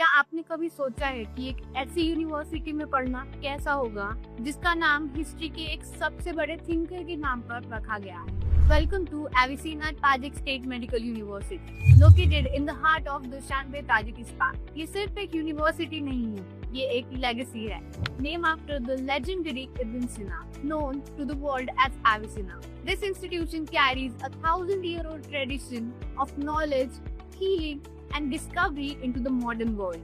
क्या आपने कभी सोचा है कि एक ऐसी यूनिवर्सिटी में पढ़ना कैसा होगा जिसका नाम हिस्ट्री के एक सबसे बड़े थिंकर के नाम पर रखा गया है? Welcome to Avicenna Tajik State Medical University located in the heart of Dushanbe, Tajikistan. ये सिर्फ एक यूनिवर्सिटी नहीं है, ये एक लेगेसी है। Name after the legendary Ibn Sina, known to the world as Avicenna. This institution carries a 1,000-year-old tradition of knowledge, healing, and discovery into the modern world.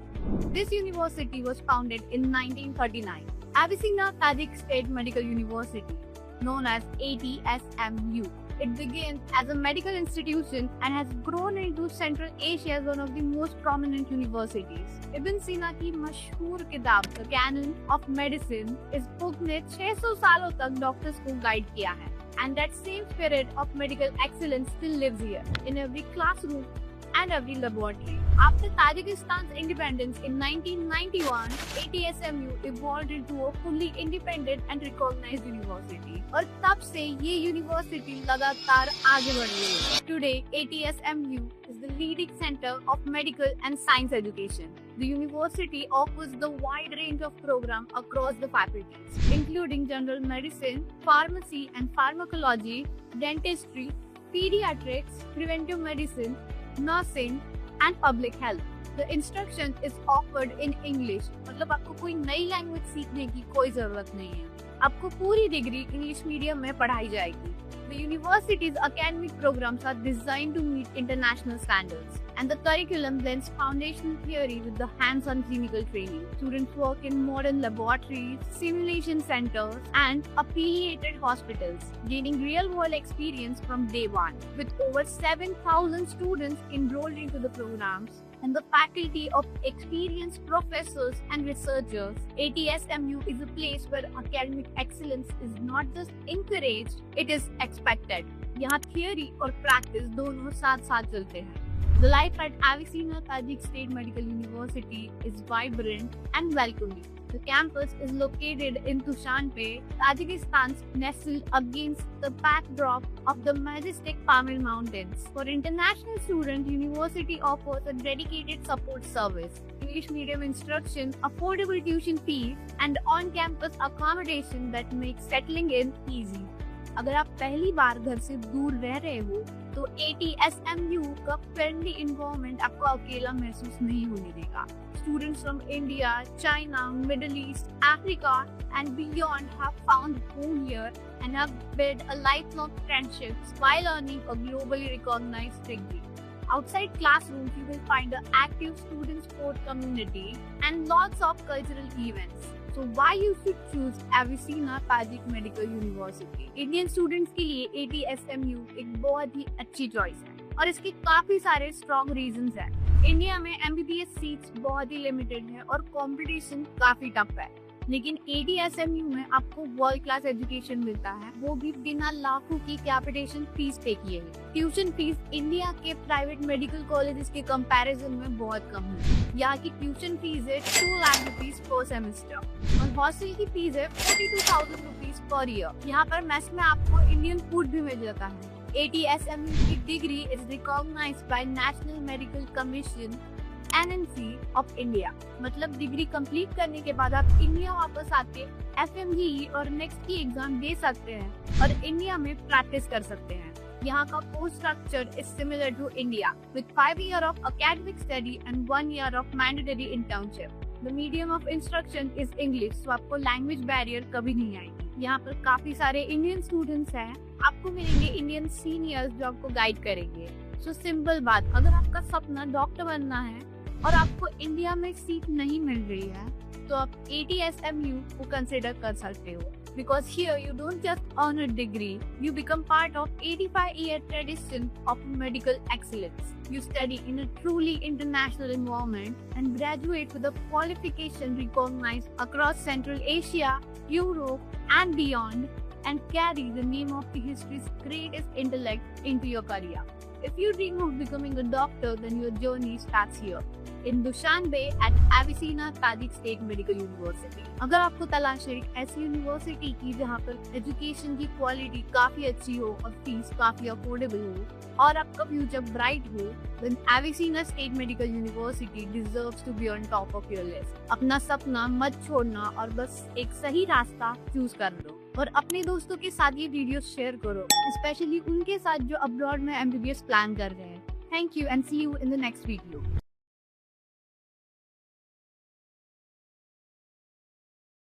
This university was founded in 1939. Avicenna Tajik State Medical University, known as ATSMU. It began as a medical institution and has grown into Central Asia's one of the most prominent universities. Ibn Sina की मशहूर किताब The Canon of Medicine इस book ने 600 सालों तक doctors को guide किया है. And that same spirit of medical excellence still lives here in every classroom and every laboratory. After Tajikistan's independence in 1991, ATSMU evolved into a fully independent and recognized university. और तब से ये university लगातार आगे बढ़ रही है. Today, ATSMU is the leading center of medical and science education. The university offers the wide range of programs across the faculties, including general medicine, pharmacy and pharmacology, dentistry, pediatrics, preventive medicine, nursing and public health. The instruction is offered in English. मतलब आपको कोई नई language सीखने की कोई जरूरत नहीं है. आपको पूरी डिग्री इंग्लिश मीडियम में पढ़ाई जाएगी. The university's academic programs are designed to meet international standards, and the curriculum blends foundational theory with the hands-on clinical training. Students work in modern laboratories, simulation centers, and affiliated hospitals, gaining real-world experience from day one. With over 7,000 students enrolled into the programs, and the faculty of experienced professors and researchers, ATSMU is a place where academic excellence is not just encouraged, it is expected. यहाँ theory और practice दोनों साथ साथ चलते हैं. The life at Avicenna Tajik State Medical University is vibrant and welcoming. The campus is located in Dushanbe, Tajikistan, nestled against the backdrop of the majestic Pamir Mountains. For international students, university offers a dedicated support service, English medium instruction, affordable tuition fees, and on-campus accommodation that makes settling in easy. अगर आप पहली बार घर से दूर रह रहे हो तो ATSMU का फ्रेंडली एनवायरनमेंट आपको अकेला महसूस नहीं होने देगा. Students from India, China, Middle East, Africa and beyond have found home here and have built a lifelong friendships while earning a globally recognized degree. Outside classrooms, you will find an active student sport community and lots of cultural events. So why you should choose Avicenna Tajik Medical University? Indian students के लिए ATSMU एक बहुत ही अच्छी choice है और इसके काफी सारे स्ट्रॉन्ग रीजंस हैं. इंडिया में MBBS सीट्स बहुत ही लिमिटेड है और कंपटीशन काफी टफ है, लेकिन ATSMU में आपको वर्ल्ड क्लास एजुकेशन मिलता है, वो भी बिना लाखों की कैपिटेशन फीस पे किए हुए. ट्यूशन फीस इंडिया के प्राइवेट मेडिकल कॉलेजेस के कंपैरिजन में बहुत कम है. यहाँ की ट्यूशन फीस है 2 लाख रुपीज पर सेमेस्टर और हॉस्टल की फीस है 42,000 रुपीज पर ईयर. यहाँ पर मेस में आपको इंडियन फूड भी मिल जाता है. ATSMU की degree is recognised by National Medical Commission NNC of India. मतलब डिग्री कंप्लीट करने के बाद आप इंडिया वापस आके FMGE और नेक्स्ट की एग्जाम दे सकते हैं और इंडिया में प्रैक्टिस कर सकते हैं. यहाँ का course structure is similar to India with 5 years of academic study and 1 year of mandatory internship. The medium of instruction is English, so आपको लैंग्वेज बैरियर कभी नहीं आएगी. यहाँ पर काफी सारे इंडियन स्टूडेंट्स हैं. आपको मिलेंगे इंडियन सीनियर्स जो आपको गाइड करेंगे. सो सिंपल बात, अगर आपका सपना डॉक्टर बनना है और आपको इंडिया में सीट नहीं मिल रही है तो आप ATSMU को कंसिडर कर सकते हो. Because here you don't just earn a degree, you become part of 85-year tradition of medical excellence. You study in a truly international environment and graduate with a qualification recognized across Central Asia, Europe and beyond, and carry the name of the history's greatest intellect into your career. If you dream of becoming a doctor, then your journey starts here. in Dushanbe at Avicenna Tajik State Medical University. अगर आपको तलाश है एक ऐसी university की जहाँ पर education की क्वालिटी काफी अच्छी हो और फीस काफी अफोर्डेबल हो और आपका फ्यूचर ब्राइट हो, then Avicenna State Medical University deserves to be on top of your list. अपना सपना मत छोड़ना और बस एक सही रास्ता चूज कर लो और अपने दोस्तों के साथ ये वीडियो शेयर करो, स्पेशली उनके साथ जो अब्रॉड में MBBS प्लान कर रहे हैं. Thank you and see you in the next video.